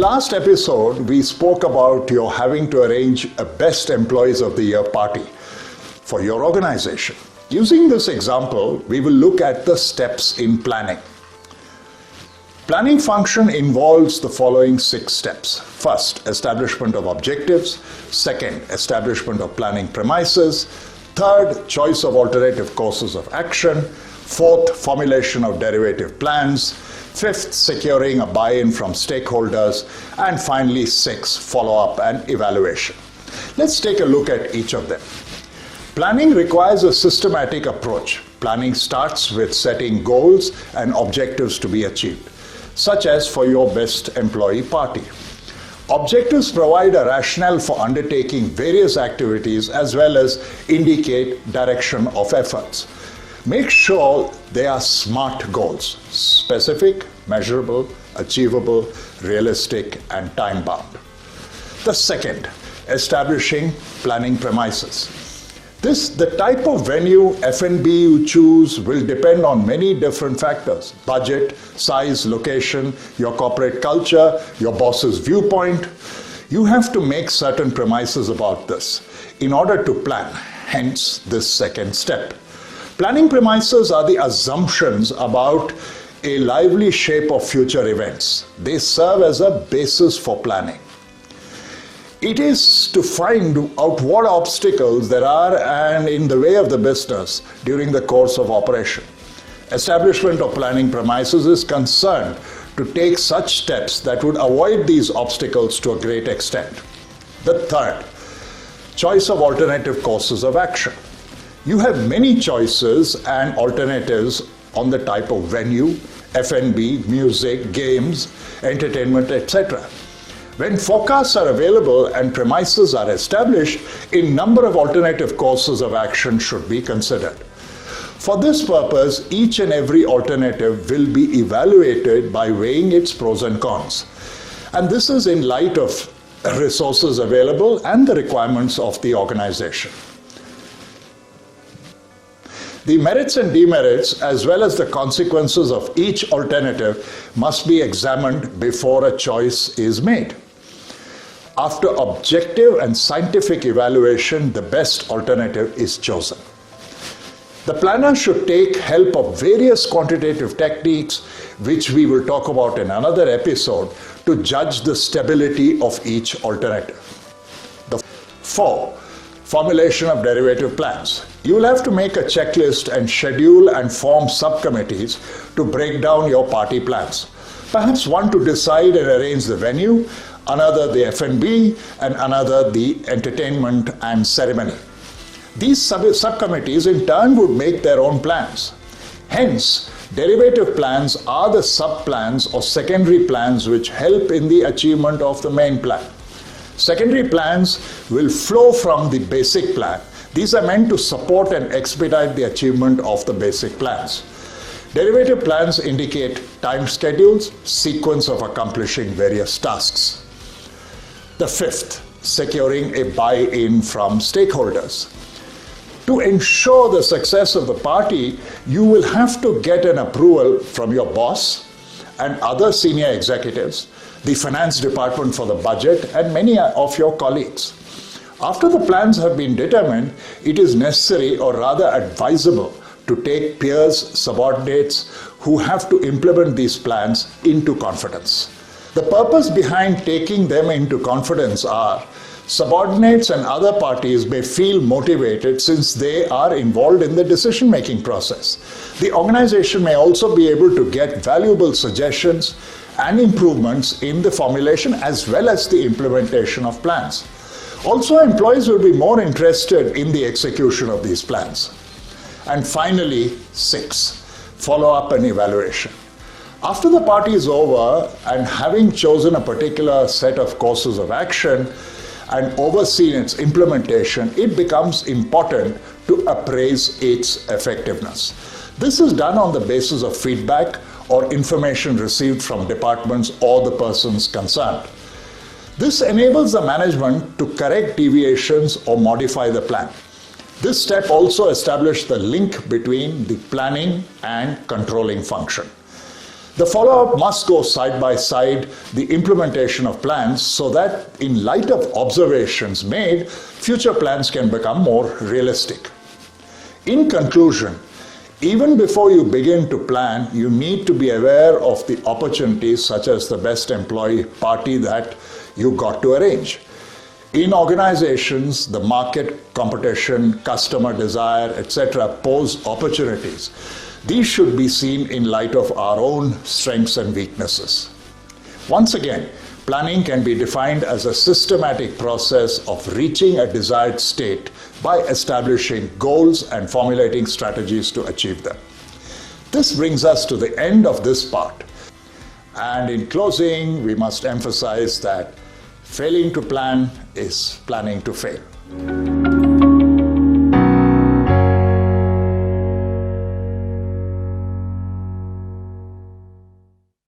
last episode, we spoke about your having to arrange a Best Employees of the Year party for your organization. Using this example, we will look at the steps in planning. Planning function involves the following 6 steps. First, establishment of objectives. Second, establishment of planning premises. Third, choice of alternative courses of action. Fourth, formulation of derivative plans. Fifth, securing a buy-in from stakeholders. And finally, 6, follow-up and evaluation. Let's take a look at each of them. Planning requires a systematic approach. Planning starts with setting goals and objectives to be achieved, such as for your best employee party. Objectives provide a rationale for undertaking various activities as well as indicate direction of efforts. Make sure they are SMART goals: specific, measurable, achievable, realistic, and time-bound. The second, establishing planning premises. The type of venue, F&B you choose will depend on many different factors: budget, size, location, your corporate culture, your boss's viewpoint. You have to make certain premises about this in order to plan, hence this second step. Planning premises are the assumptions about a lively shape of future events. They serve as a basis for planning. It is to find out what obstacles there are and in the way of the business during the course of operation. Establishment of planning premises is concerned to take such steps that would avoid these obstacles to a great extent. The third, choice of alternative courses of action. You have many choices and alternatives on the type of venue, F&B, music, games, entertainment, etc. When forecasts are available and premises are established, a number of alternative courses of action should be considered. For this purpose, each and every alternative will be evaluated by weighing its pros and cons. And this is in light of resources available and the requirements of the organization. The merits and demerits, as well as the consequences of each alternative, must be examined before a choice is made. After objective and scientific evaluation, the best alternative is chosen. The planner should take help of various quantitative techniques, which we will talk about in another episode, to judge the stability of each alternative. 4. Formulation of derivative plans. You will have to make a checklist and schedule and form subcommittees to break down your party plans. Perhaps one to decide and arrange the venue, another the F&B, and another the entertainment and ceremony. These subcommittees in turn would make their own plans. Hence, derivative plans are the sub-plans or secondary plans which help in the achievement of the main plan. Secondary plans will flow from the basic plan. These are meant to support and expedite the achievement of the basic plans. Derivative plans indicate time schedules, sequence of accomplishing various tasks. The fifth, securing a buy-in from stakeholders. To ensure the success of the party, you will have to get an approval from your boss and other senior executives, the finance department for the budget, and many of your colleagues. After the plans have been determined, it is necessary, or rather advisable, to take peers, subordinates who have to implement these plans into confidence. The purpose behind taking them into confidence are subordinates and other parties may feel motivated since they are involved in the decision-making process. The organization may also be able to get valuable suggestions and improvements in the formulation as well as the implementation of plans. Also, employees will be more interested in the execution of these plans. And finally, 6, follow-up and evaluation. After the party is over and having chosen a particular set of courses of action and overseen its implementation, it becomes important to appraise its effectiveness. This is done on the basis of feedback or information received from departments or the persons concerned. This enables the management to correct deviations or modify the plan. This step also established the link between the planning and controlling function. The follow-up must go side by side the implementation of plans so that in light of observations made, future plans can become more realistic. In conclusion, even before you begin to plan, you need to be aware of the opportunities such as the best employee party that you got to arrange. In organizations, the market, competition, customer desire, etc. pose opportunities. These should be seen in light of our own strengths and weaknesses. Once again, planning can be defined as a systematic process of reaching a desired state by establishing goals and formulating strategies to achieve them. This brings us to the end of this part. And in closing, we must emphasize that failing to plan is planning to fail.